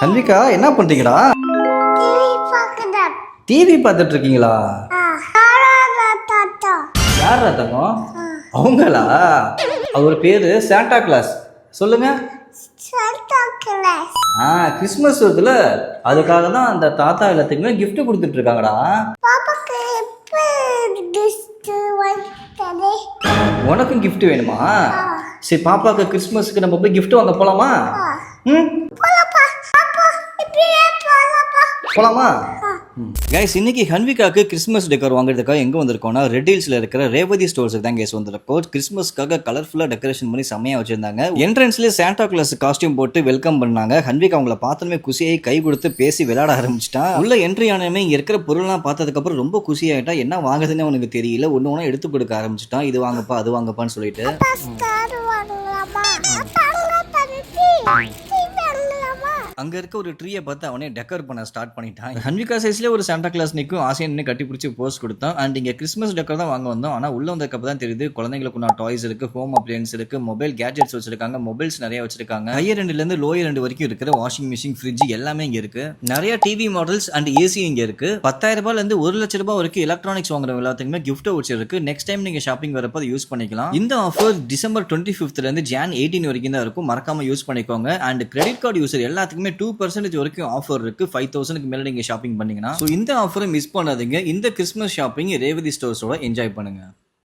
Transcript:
ஹன்விகா என்ன பண்றீங்கடா? டிவி பார்த்துட்டு இருக்கீங்களா? யாரா தங்கம்? அவங்களா? அவர் பேரு சாண்டா கிளாஸ். சொல்லுங்க. கிறிஸ்மஸ் வருதுல, அதுக்காக தான் அந்த தாத்தா எல்லாத்துக்குமே gift கொடுத்துட்டு இருக்காங்கடா. உனக்கும் gift வேணுமா? சரி, பாப்பாக்கு கிறிஸ்மஸ்க்கு நம்ம போய் gift வாங்க போலாமா? போலாமா? கைஸ், இன்னைக்கு ஹன்விகாக்கு கிறிஸ்மஸ் டெக்கர் வாங்குறதுக்காக எங்கே வந்திருக்கோம்னா, ரெட் ஹில்ஸ்ல இருக்கிற ரேவதி ஸ்டோர்ஸுக்கு தான் கேஸ் வந்திருக்கோம். கிறிஸ்மஸ்க்காக கலர்ஃபுல்லாக டெக்கரேஷன் பண்ணி செம்மையாக வச்சிருந்தாங்க. என்ட்ரன்ஸ்லேயே சாண்டா கிளாஸ் காஸ்டியூம் போட்டு வெல்கம் பண்ணாங்க. ஹன்விகா அவங்கள பார்த்தோமே குசியாகி கை கொடுத்து பேசி விளையாட ஆரம்பிச்சிட்டா. உள்ள என்ட்ரி ஆனமே இங்கே இருக்கிற பொருள்லாம் பார்த்ததுக்கப்புறம் ரொம்ப குசியாயிட்டா. என்ன வாங்குதுன்னு அவனுக்கு தெரியல. ஒன்று ஒன்றா எடுத்து கொடுக்க ஆரம்பிச்சிட்டான். இது வாங்கப்பா, அது வாங்கப்பான்னு சொல்லிட்டு. அங்க இருக்க ஒரு ட்ரீயை பார்த்து அவனே டெக்கர் பண்ண ஸ்டார்ட் பண்ணிட்டான். ஹன்விகா சைஸ்ல ஒரு சாண்டா கிளாஸ் நிற்கும். ஆசையை நின்று கட்டி பிடிச்சி போஸ்ட் கொடுத்தான். அண்ட் இங்க கிறிஸ்மஸ் டெக்கர் தான் வாங்க வந்தோம். ஆனா உள்ள வந்ததுக்கு தான் தெரியுது குழந்தைங்களுக்கு டாய்ஸ் இருக்கு, ஹோம் அப்ளையன்ஸ் இருக்கு, மொபைல் கேட்ஜெட்ஸ் வச்சிருக்காங்க, மொபைல்ஸ் நிறைய வச்சிருக்காங்க. ஹையர் ரெண்டுல இருந்து லோயர் ரெண்டு வரைக்கும் இருக்கிற வாஷிங் மிஷின், ஃப்ரிட்ஜ் எல்லாமே இங்க இருக்கு. நிறைய டிவி மாடல்ஸ் அண்ட் ஏசி இங்க இருக்கு. 10,000 ரூபாயில இருந்து 1,00,000 ரூபாய் வரைக்கும் எலக்ட்ரானிக்ஸ் வாங்குற எல்லாத்துக்குமே கிஃப்ட் வச்சு இருக்கு. நெக்ஸ்ட் டைம் நீங்க ஷாப்பிங் வரப்போ அதை யூஸ் பண்ணிக்கலாம். இந்த ஆஃபர் டிசம்பர் 25th இருந்து ஜான் 18 வரைக்கும் தான் இருக்கும். மறக்காம யூஸ் பண்ணிக்கோங்க. அண்ட் கிரெடிட் கார்டு யூசர் எல்லாத்துக்குமே 2% வரைக்கும் ஆஃபர் இருக்கு. 5,000க்கு மேல நீங்க ஷாப்பிங் பண்ணீங்கன்னா. இந்த ஆஃபரை மிஸ் பண்ணாதீங்க. இந்த கிறிஸ்மஸ் ஷாப்பிங் ரேவதி ஸ்டோர்ஸோட என்ஜாய் பண்ணுங்க.